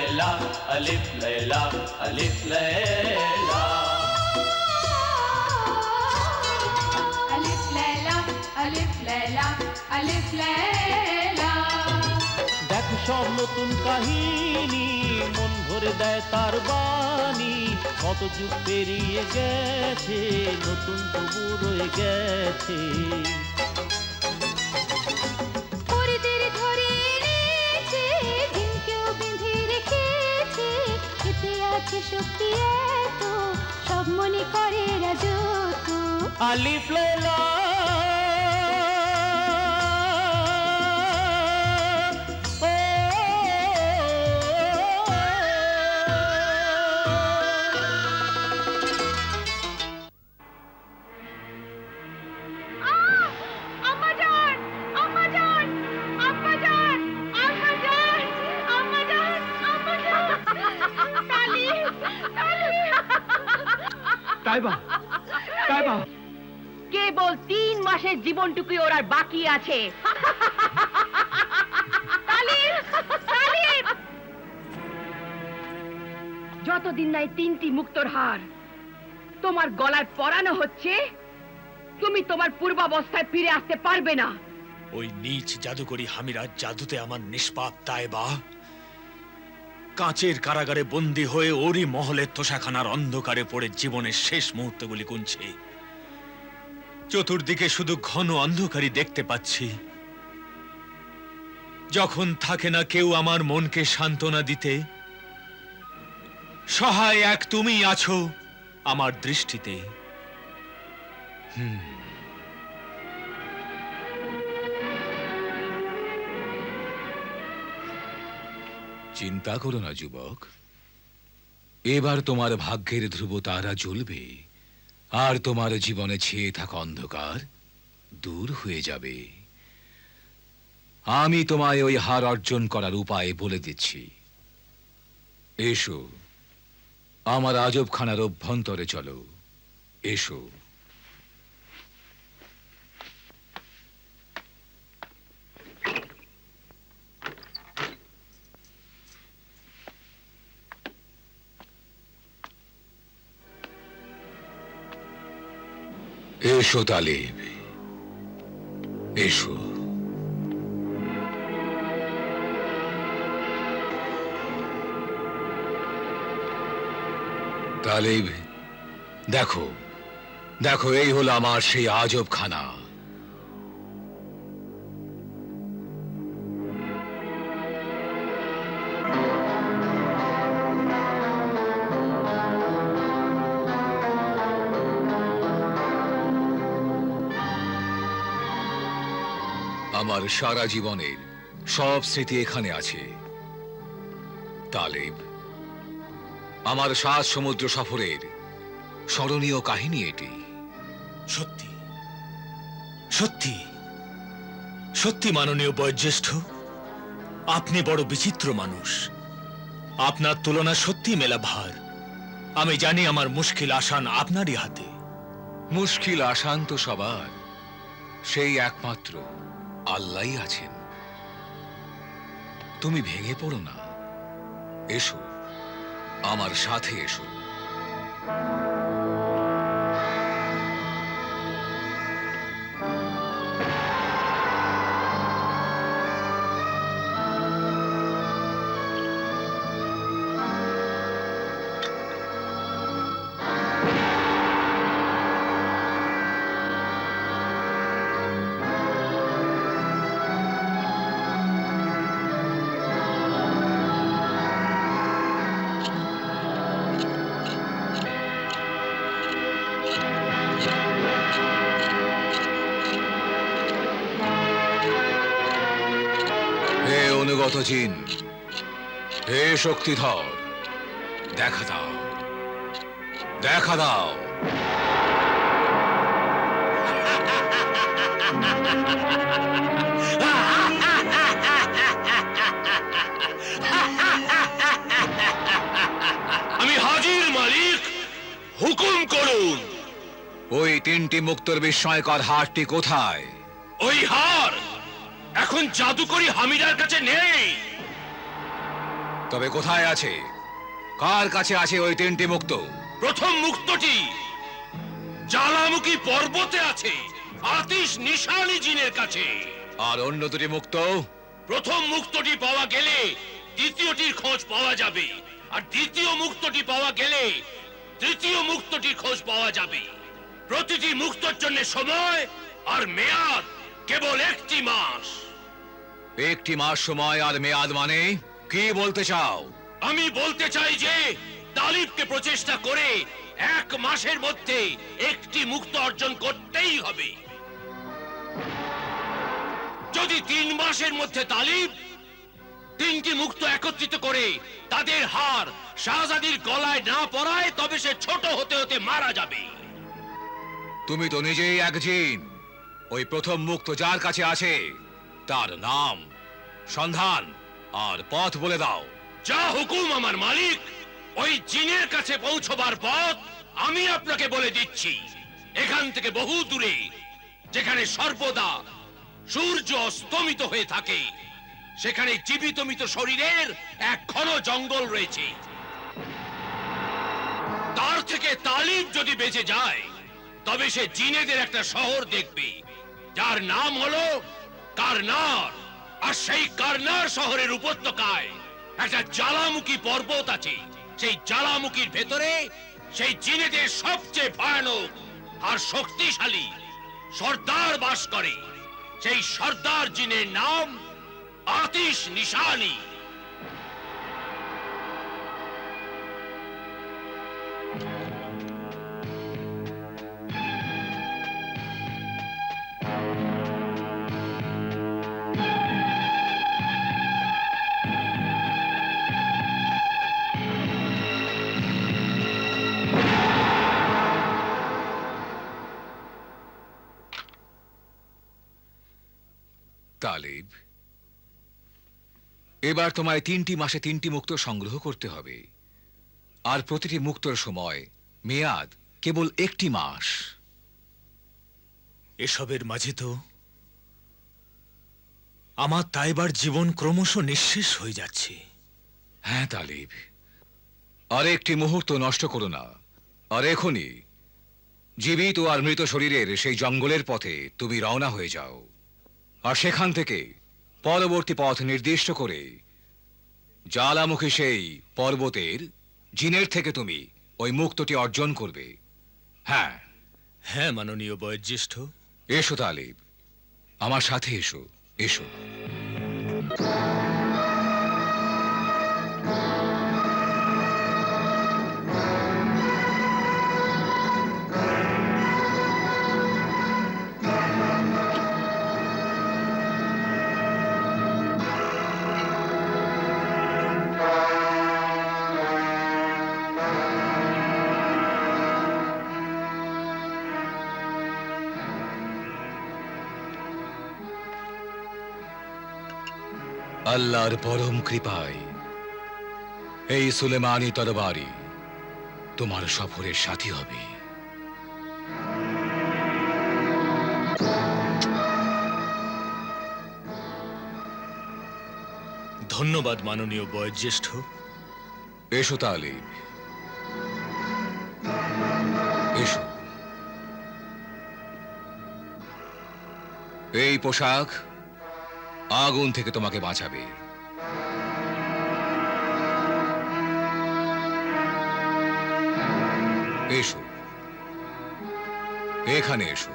लैला अलिफ लैला अलिफ लैला अलिफ लैला अलिफ लैला अलिफ लैला। দেখো সব নতুন কাহিনী মন ভরে দেয় তার বাণী কত যুগ পেরিয়ে গেছে নতুন তবু রয়ে গেছে পরিদের ধরে এনেছে দিনকেও বেঁধে রেখেছে এতে আছে শক্তি এত সব মনে করে রাজত্ব। আলিফ লাইলা কেবল 3 মাসের জীবনটুকুই ওর আর বাকি আছে। যতদিন নাই 3টি মুক্তোর হার তোমার গলায় পরানো হচ্ছে তুমি তোমার পূর্বাবস্থায় ফিরে আসতে পারবে না। ওই নীচ জাদুকরি হামিরার জাদুতে আমার নিষ্পাপ তায়েবা কাঁচের কারাগারে বন্দী হয়ে ওরই মহলের তোষাখানার অন্ধকারে পড়ে জীবনের শেষ মুহূর্তগুলি গুনছে। চতুর্দিকে শুধু ঘন অন্ধকারই দেখতে পাচ্ছি। যখন থাকে না কেউ আমার মনকে সান্ত্বনা দিতে, সহায় এক তুমিই আছো আমার দৃষ্টিতে। চিন্তা করো না যুবক, এবার তোমার ভাগ্যের ধ্রুব তারা জ্বলবে আর তোমার জীবনে ছেয়ে থাকা অন্ধকার দূর হয়ে যাবে। আমি তোমায় ওই হার অর্জন করার উপায় বলে দিচ্ছি। এসো আমার আজবখানার অভ্যন্তরে চলো, এসো। এসো তালিব, এসো। তালিব, দেখো দেখো, এই হলো আমার সেই আজবখানা। আমার সারা জীবনের সব স্মৃতি এখানে আছে তালিব। আমার 7 সমুদ্র সফরের স্মরণীয় কাহিনী এটি। সত্যি সত্যি সত্যি মাননীয় বয়োজ্যেষ্ঠ, আপনি বড় বিচিত্র মানুষ। আপনার তুলনা সত্যি মেলা ভার। আমি জানি আমার মুশকিল আসান আপনারই হাতে। মুশকিল আসান তো সবার, সেই একমাত্র আল্লাহই আছেন। তুমি ভেঙে পড়ো না, এসো আমার সাথে এসো। অনুগত জিন, হে শক্তিধর, দেখা দাও, দেখা দাও। আমি হাজির মালিক, হুকুম করুন। ওই 3টি মুক্তোর বিস্ময়কর হারটি কোথায়? ওই হার এখন জাদুকরি হামিদার কাছে নেই। তবে কোথায় আছে, কার কাছে আছে ওই 3টি মুক্ত? প্রথম মুক্তটি জ্বালামুখী পর্বতে আছে, আতিশ নিশানি জিনের কাছে। আর অন্য 2টি মুক্ত? প্রথম মুক্তটি পাওয়া গেলে দ্বিতীয়টির খোঁজ পাওয়া যাবে, আর দ্বিতীয় মুক্তটি পাওয়া গেলে তৃতীয় মুক্তটির খোঁজ পাওয়া যাবে। প্রতিটি মুক্তর জন্য সময় আর মেয়াদ কেবল 1টি মাস। 1টি মাস সময় আর মেয়াদ মানে কি বলতে চাও? আমি বলতে চাই যে তালিবকে প্রচেষ্টা করে 1 মাসের মধ্যে 1টি মুক্ত অর্জন করতেই হবে। যদি 3 মাসের মধ্যে তালিব 3টি মুক্ত একত্রিত করে তাদের হার শাহজাদির গলায় না পরায়, তবে সে ছোট হতে হতে মারা যাবে। তুমি তো নিজেই এক জিন। ওই প্রথম মুক্ত যার কাছে আছে তার নাম, সন্ধান আর পথ বলে দাও। যা হুকুম আমার মালিক। ওই জিনের কাছে পৌঁছবার পথ আমি আপনাকে বলে দিচ্ছি। এখান থেকে বহু দূরে, যেখানে সর্বদা সূর্য অস্তমিত হয়ে থাকে, সেখানে জীবিত মৃত শরীরের এক ঘন জঙ্গল রয়েছে। তার থেকে তালিব যদি বেঁচে যায়, তবে সে জিনেদের একটা শহর দেখবে, যার নাম হলো কারনার। আর সেই কারনার শহরের উপত্যকায় একটা জ্বালামুখী পর্বত আছে। সেই জ্বালামুখীর ভেতরে সেই জিনেদের সবচেয়ে ভয়ানক আর শক্তিশালী সর্দার বাস করে। সেই সর্দার জিনের নাম আতিশ নিশানি। তালিব, এবার তোমায় 3টি মাসে 3টি মুক্ত সংগ্রহ করতে হবে, আর প্রতিটি মুক্তর সময় মেয়াদ কেবল 1টি মাস। এসবের মাঝে তো আমার তাইবার জীবন ক্রমশ নিঃশেষ হয়ে যাচ্ছে। হ্যাঁ তালিব, আর একটি মুহূর্ত নষ্ট করো না। আর এখনই জীবিত আর মৃত শরীরের সেই জঙ্গলের পথে তুমি রওনা হয়ে যাও, আর সেখান থেকে পরবর্তী পথ নির্দিষ্ট করে জ্বালামুখী সেই পর্বতের জিনের থেকে তুমি ওই মুক্তটি অর্জন করবে। হ্যাঁ হ্যাঁ মাননীয় বয়োজ্যেষ্ঠ। এসো তালিব, আমার সাথে এসো, এসো। আল্লাহর পরম কৃপায় এই সুলেমানি তরবারি তোমার সফরের সাথী হবে। ধন্যবাদ মাননীয় বয়োজ্যেষ্ঠ। এসো তালিব, এসো। এই পোশাক আগুন থেকে তোমাকে বাঁচাবে। এসো, এখানে এসো।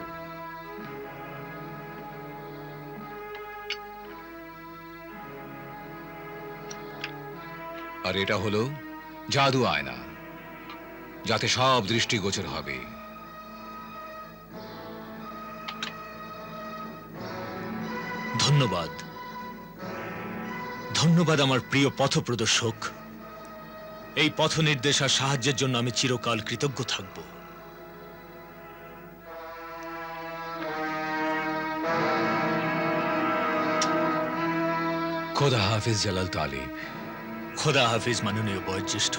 আর এটা হলো জাদু আয়না, যাতে সব দৃষ্টিগোচর হবে। ধন্যবাদ, ধন্যবাদ আমার প্রিয় পথপ্রদর্শক। এই পথ নির্দেশ আর সাহায্যের জন্য আমি চিরকাল কৃতজ্ঞ থাকব। খোদা হাফিজ জালাল তালিব। খোদা হাফিজ মাননীয় বয়োজ্যেষ্ঠ।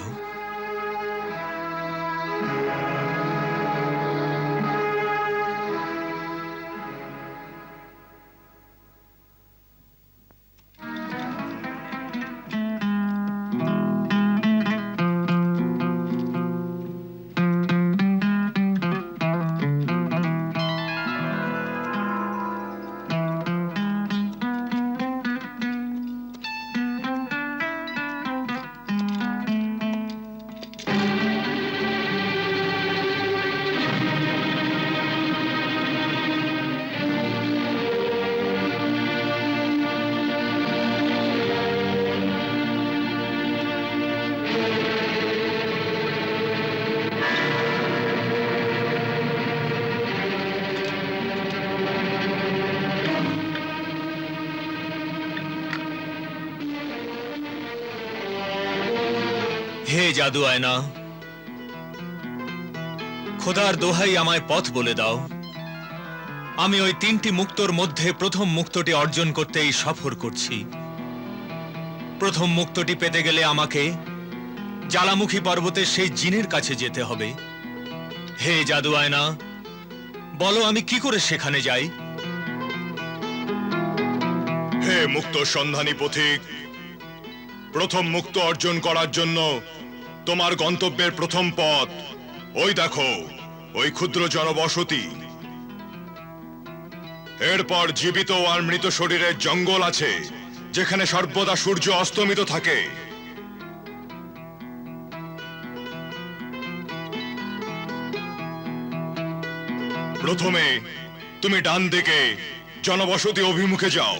হে জাদু আয়না, খোদার দোহাই আমায় পথ বলে দাও। আমি ওই 3টি মুক্তোর মধ্যে প্রথম মুক্তটি অর্জন করতেই সফর করছি। প্রথম মুক্তটি পেতে গেলে আমাকে জ্বালামুখী পর্বতের সেই জিনের কাছে যেতে হবে। হে জাদু আয়না, বলো আমি কি করে সেখানে যাই? হে মুক্ত সন্ধানী পথিক, প্রথম মুক্ত অর্জন করার জন্য তোমার গন্তব্যের প্রথম পথ ওই দেখো, ওই ক্ষুদ্র জনবসতি। এরপর জীবিত আর মৃত শরীরের জঙ্গল আছে, যেখানে সর্বদা সূর্য অস্তমিত থাকে। প্রথমে তুমি ডান দিকে জনবসতি অভিমুখে যাও।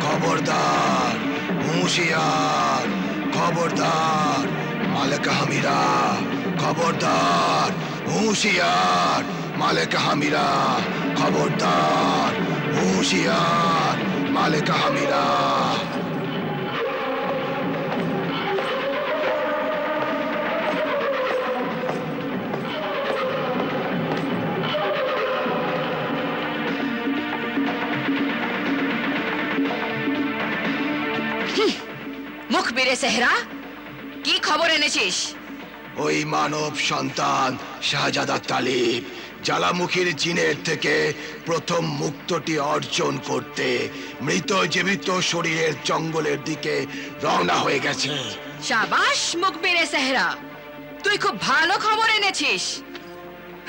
খবরদার হুঁশিয়ার, খবরদার মালিক হামিরা, খবরদার হুঁশিয়ার মালিক হামিরা, খবরদার হুঁশিয়ার মালিক হামিরা। মুখবিরে সেহরা, কি খবর এনেছিস? ওই মানব সন্তান শাহজাদা তালিব জ্বালামুখীর জিনের থেকে প্রথম মুক্তটি অর্জন করতে মৃত জীবিত শরীরের জঙ্গলের দিকে রওনা হয়ে গেছে। শাবাশ মুখবিরে সেহরা, তুই খুব ভালো খবর এনেছিস।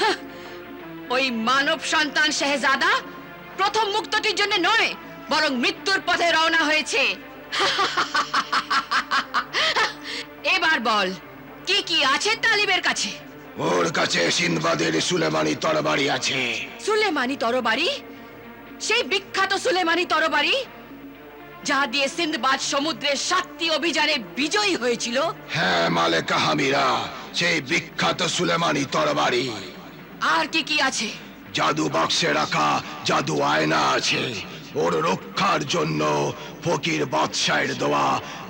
হাহ, ওই মানব সন্তান শাহজাদা প্রথম মুক্তটির জন্য নয়, বরং মৃত্যুর পথে রওনা হয়েছে। এবার বল, কি কি আছে তালিবের কাছে? ওর কাছে সিন্দবাদের সুলেমানি তরবারি আছে। সুলেমানি তরবারি? সেই বিখ্যাত সুলেমানি তরবারি যা দিয়ে সিন্দবাদ সমুদ্রের 7টি অভিযানে বিজয়ী হয়েছিল? হ্যাঁ মালেকা হামিরা, সেই বিখ্যাত সুলেমানি তরবারি। আর কি কি আছে? জাদু বাক্সে রাখা জাদু আয়না আছে। ওর রক্ষার জন্য ফকির বাদশাহের দেওয়া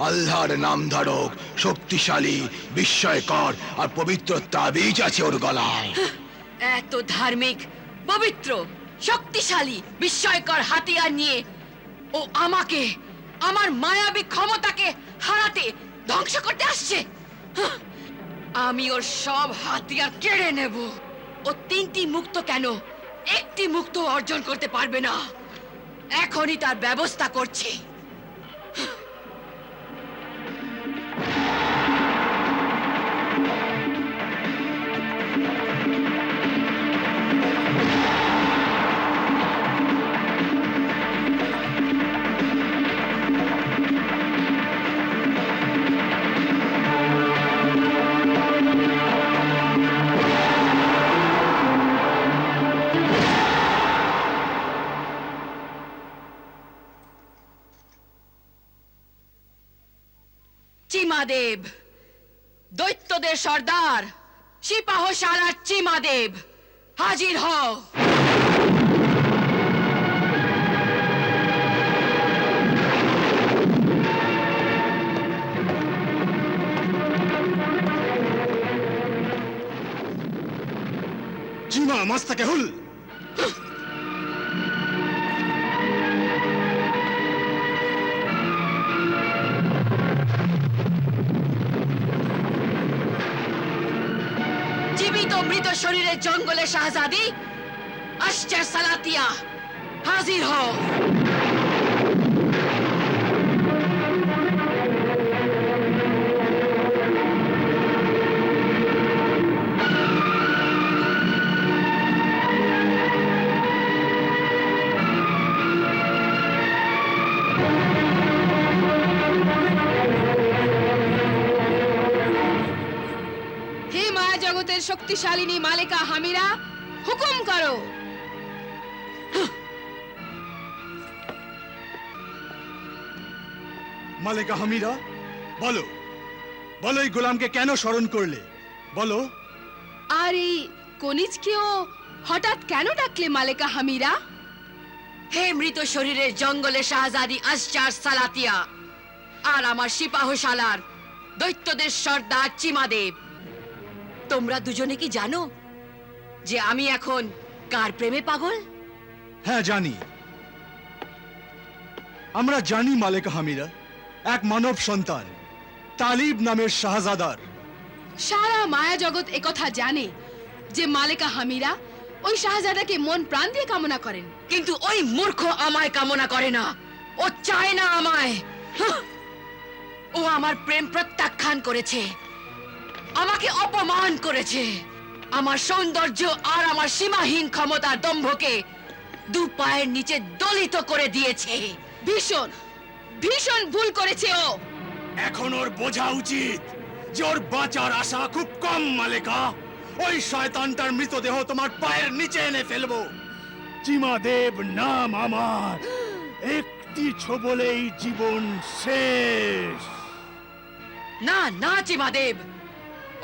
আল্লাহর নামধারক শক্তিশালী, বিস্ময়কর আর পবিত্র তাবিজ আছে ওর গলায়। এত ধার্মিক, পবিত্র, শক্তিশালী, বিস্ময়কর হাতিয়ার নিয়ে ও আমাকে, আমার মায়াবী ক্ষমতাকে হারাতে, ধ্বংস করতে আসছে। হাহ, আমি ওর সব হাতিয়ার কেড়ে নেব। ও 3টি মুক্ত কেন, 1টি মুক্ত অর্জন করতে পারবে না। এখনই তার ব্যবস্থা করছি। চিমাদেব, দৈত্যদের সর্দার, সিপাহশালার চিমাদেব, হাজির হও। জিমা মাস্তাকে হুল। জীবিত মৃত শরীরের জঙ্গলে শাহজাদি আসছে সালাতিয়া, হাজির হও। জগতের শক্তিশালিনী মালিকা হামিরা, হুকুম করো। মালিকা হামিরা, বলো বলো এই গোলামকে কেন স্মরণ করলে, বলো। আর এই কনিজকেও হঠাৎ কেন ডাকলে মালিকা হামিরা? হে মৃত শরীরের জঙ্গলে শাহজাদি আসচার সালাতিয়া, আর আমার সিপাহশালার দৈত্যদের সর্দার চিমাদেব, তোমরা দুজনে কি জানো যে আমি এখন কার প্রেমে পাগল? হ্যাঁ জানি, আমরা জানি মালিকা হামিরা এক মানব সন্তান তালিব নামের শাহজাদার। সারা মায়া জগৎ একথা জানে যে মালিকা হামিরা ওই শাহজাদাকে মন প্রাণ দিয়ে কামনা করেন, কিন্তু ওই মূর্খ আমায় কামনা করে না, ও চায় না আমায়। হাহ! ও আমার প্রেম প্রত্যাখ্যান করেছে, আমাকে অপমান করেছে, আমার সৌন্দর্য আর আমার সীমাহীন ক্ষমতার দম্ভকে দু পায়ের নিচে দলিত করে দিয়েছে। ভীষণ ভীষণ ভুল করেছে ও। এখন ওর বোঝা উচিত যে ওর বাঁচার আশা খুব কম মালিকা। ওই শয়তানটার মৃতদেহ তোমার পায়ের নিচে এনে ফেলবো। চিমাদেব নাম আমার, একটি ছোবলেই জীবন শেষ। না না চিমাদেব,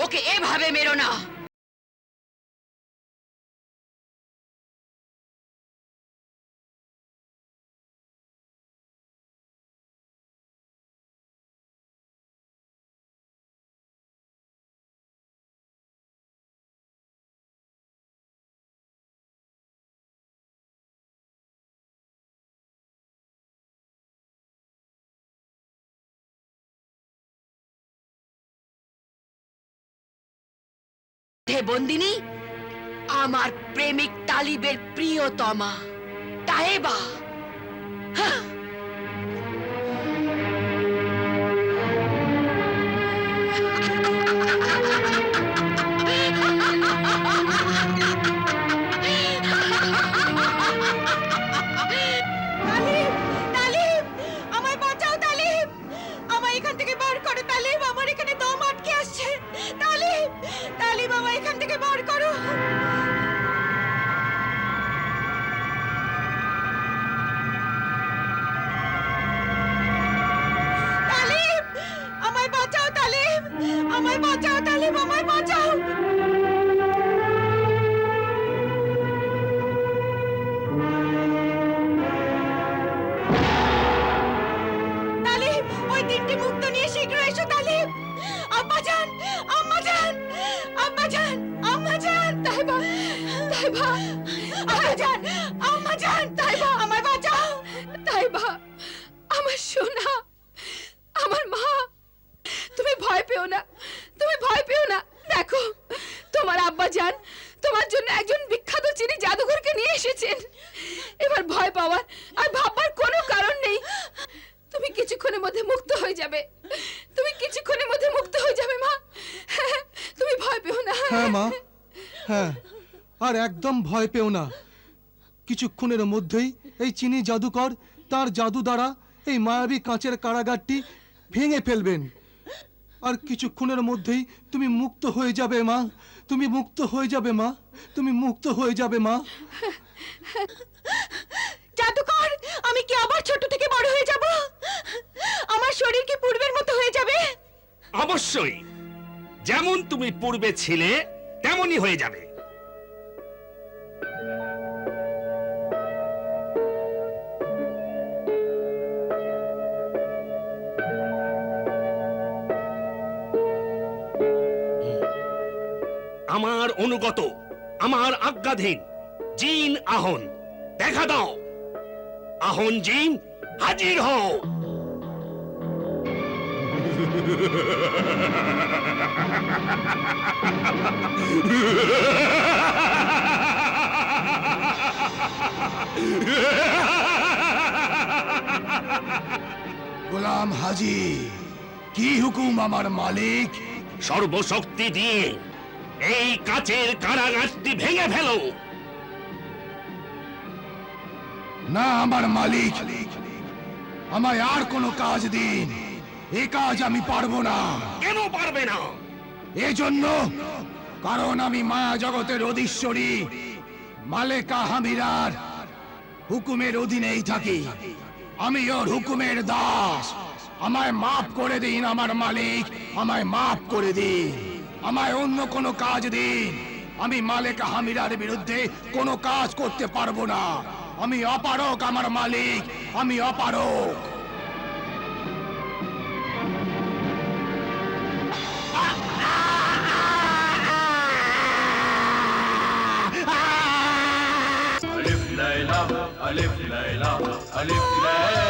ওকে এভাবে মেরো না। হে বন্দিনী, আমার প্রেমিক তালিবের প্রিয়তমা তায়েবা। হাহ! তালিব, তালিব, আমায় বাঁচাও তালিব, আমায় এখান থেকে বার করো তালিব, আমার এখানে দম আটকে আসছে। তালিব, তালিব, আমায় এখান থেকে বার করো। তালিব, আমায় বাঁচাও তালিব, আমায় বাঁচাও তালিব, আমায় বাঁচাও। তালিব, ওই তিনটি মুক্ত নিয়ে শীঘ্র এসো তালিব। আম্মা জান, আম্মা জান, আম্মা জান, আম্মা জান, তাইবা, তাইবা, আম্মা জান, আম্মা জান, তাইবা, আমায় বাঁচাও। তাইবা, আমার সোনা, আমার মা, তুমি ভয় পেও না, তুমি ভয় পেও না। দেখো, তোমার আব্বা জান তোমার জন্য একজন বিখ্যাত চীনি জাদুঘরকে নিয়ে এসেছেন। এবার ভয় পাওয়ার আর ভাববার কোনো কারণ নেই। তুমি কিছুক্ষণের মধ্যে মুক্ত হয়ে যাবে, তুমি কিছুক্ষণের মধ্যে মুক্ত হয়ে যাবে মা। হ্যাঁ, তুমি ভয় পেও না। হ্যাঁ মা, হ্যাঁ, আর একদম ভয় পেও না। কিছুক্ষণের মধ্যেই এই চীনি জাদুকর তার জাদু দ্বারা এই মায়াবী কাঁচের কারাগারটি ভেঙে ফেলবেন, আর কিছুক্ষণের মধ্যেই তুমি মুক্ত হয়ে যাবে মা, তুমি মুক্ত হয়ে যাবে মা, তুমি মুক্ত হয়ে যাবে মা। জাদুকর, আমি কি আবার ছোট থেকে বড় হয়ে যাব? আমার শরীর কি পূর্বের মতো হয়ে যাবে? অবশ্যই, যেমন তুমি পূর্বে ছিলে তেমনই হয়ে যাবে। আমার অনুগত, আমার আজ্ঞাধীন জিন আহন, দেখা দাও। আহন জিন, হাজির হও। গোলাম হাজি, কি হুকুম আমার মালিক? সর্বশক্তি দিয়ে এই কাচের কারাগারটি ভেঙে ফেলো। না আমার মালিক, আমায় আর কোনো কাজ দিন, এ কাজ আমি পারবো না। কেন পারবে না? এজন্য কারণ আমি মায়া জগতের অধীশ্বরী মালেকা হামিরার হুকুমের অধীনেই থাকি। আমি ওর হুকুমের দাস। আমায় মাফ করে দিন আমার মালিক, আমায় মাফ করে দিন। আমায় অন্য কোনো কাজ দিন। আমি মালেকা হামিরার বিরুদ্ধে কোনো কাজ করতে পারবো না। আমি অপারক আমার মালিক, আমি অপারক। Alif Layla, Alif Layla, Alif Layla.